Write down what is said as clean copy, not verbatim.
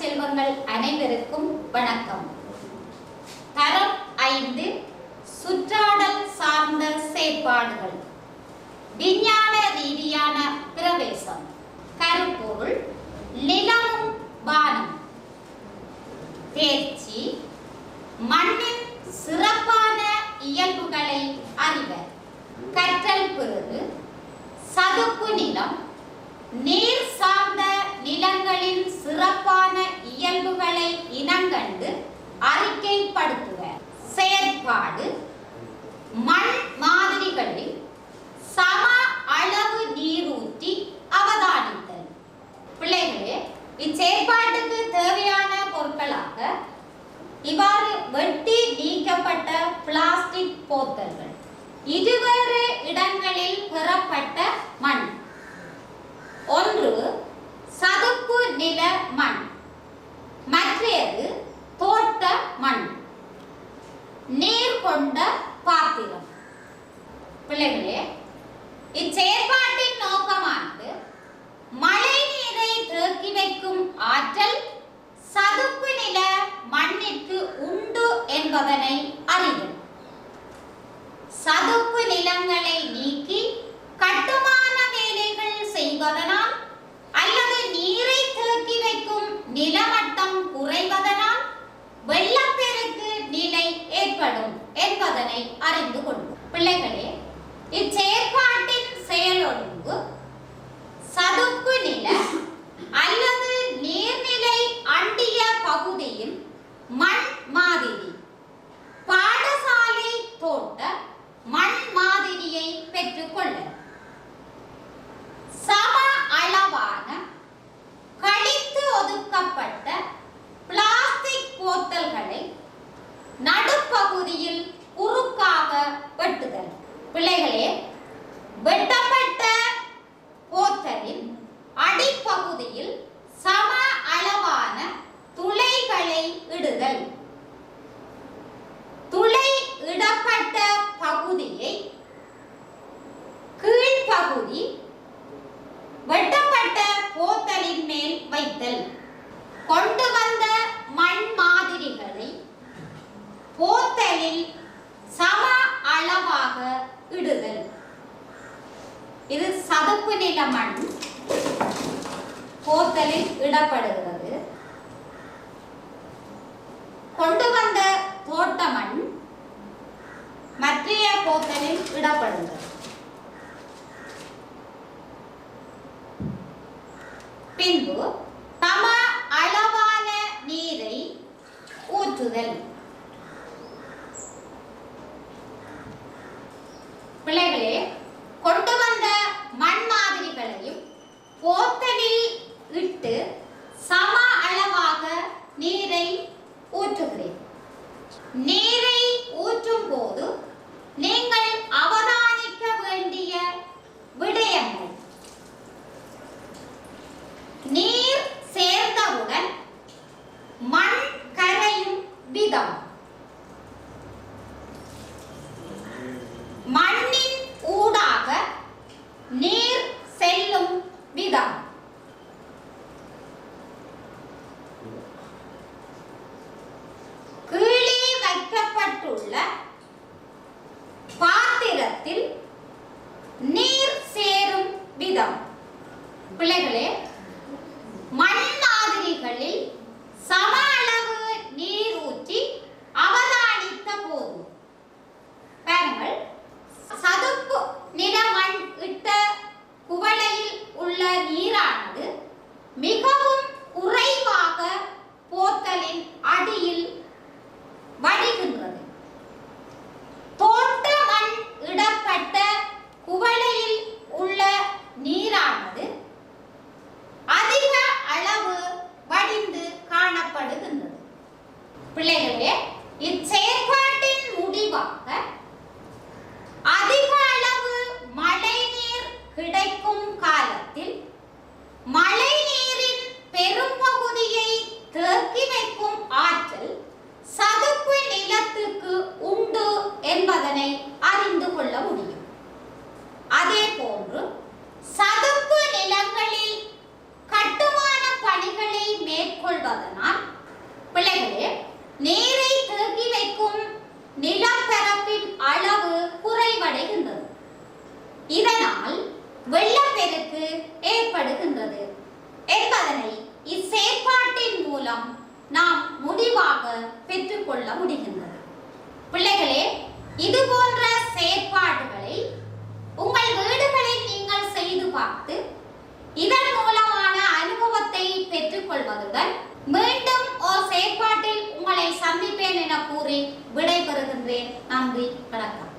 செல்வங்கள் அனைவருக்கும் வணக்கம். தரம் 5 சுற்றாடல் சார்ந்த செயற்பாடுகள், விஞ்ஞான ரீதியான பிரவேசம். கருப்பொருள் நிலமும் வானம். தேர்ச்சி மண்ணின் சிறப்பான இயல்புகளை அறிவர். கற்றல் பிறகு சதுப்பு நிலம், நீர் சார்ந்த நிலங்களின் சிறப்பான இயல்புகளை இனங்கண்டு அறிக்கைப்படுத்துவர். செயற்பாடு மண் மாதிரிகளில் சம அளவு நீரூற்றி அவதானித்தல். பிள்ளைகளே, இச்செயற்பாட்டுக்கு தேவையான பொருட்களாக இவ்வாறு வெட்டி நீக்கப்பட்ட பிளாஸ்டிக் போத்தல்கள், இருவேறு இடங்களில் பெறப்பட்ட மண். ஒன்று சதுப்பு நில மண், மற்றது தோட்ட மண். நீர் கொண்ட பாத்திரம். பிள்ளைகளே, இச்செயற்பாட்டின் நோக்கமானது மழை நீரை தேக்கி வைக்கும் ஆற்றல் சதுப்பு நில மண்ணிற்கு உண்டு என்பதனை அறிதல். சதுப்பு நிலங்களை நீக்கி கட்டுமான வேலைகள் செய்வதனால் அல்லது நீரை தேக்கி வைக்கும் நிலமட்டம் குறைவதனால் வெள்ளப்பெருக்கு நிலை ஏற்படும் என்பதனை அறிந்து கொள்வோம். பிள்ளைகளே, இச்செயற்பாட்டின் செயலொழுங்கு சதுப்பு நில அல்லது நீர்நிலை அண்டிய பகுதியின் மண் மாதிரி பாடசாலை தோட்ட மண் மாதிரியை பெற்றுக்கொள்ள சம அளவான கழித்து ஒதுக்கப்பட்ட பிளாஸ்டிக் போத்தல்களை நடுப்பகுதியில் குறுக்காக வெட்டுதல். பிள்ளைகளே, வெட்டப்பட்ட போத்தலின் அடிப்பகுதியில் சம அளவான துளைகளை இடுதல். துளை இடப்பட்ட பகுதியை கீழ்ப்பகுதி வெட்டப்பட்ட போத்தலின் மேல் வைத்தல். கொண்டு வந்த மண் மாதிரிகளை போத்தலில் சம அளவாக இடுதல். இது சதுப்பு நில மண் போத்தலில் இடப்படுகிறது. கொண்டு வந்த தோட்ட மண் மற்றைய போத்தலில் இடப்படுகிறது. பின்பு சம அளவான நீரை ஊற்றுதல். பிள்ளைகளே, கொண்டு வந்த மண் மாதிரிகளையும் போத்தலில் இட்டு சம அளவாக நீரை ஊற்றுகிறேன். நீரை ஊற்றும் போது நீங்கள் அவதானிக்க வேண்டிய விடயங்கள்: நீர் சேர்ந்தவுடன் மண் கரையும் விதம், மண்ணின் ஊடாக நீர் செல்லும் விதம், கீழே வைக்கப்பட்டுள்ள பாத்திரத்தில் நீர் சேரும் விதம். பிள்ளைகளே, மண் மாதிரிகளில் சம அளவு நீர் ஊற்றி அவதானித்த போது பாருங்கள், சதுப்பு நில மண் இட்ட குவளையில் உள்ள நீரானது மிகவும் குறைவாக போத்தலின் அடியில் வடிகின்றது. நாம் முடிவாக பெற்றுக்கொள்ள முடிகின்றது. பிள்ளைகளே, இது போன்ற செயற்பாடுகளை உங்கள் வீடுகளில் நீங்கள் செய்து பார்த்து இதன் மூலமான அனுபவத்தை பெற்றுக்கொள்வதுடன் மீண்டும் ஒரு செயற்பாட்டில் உங்களை சந்திப்பேன் என கூறி விடைபெறுகின்றேன். நன்றி, வணக்கம்.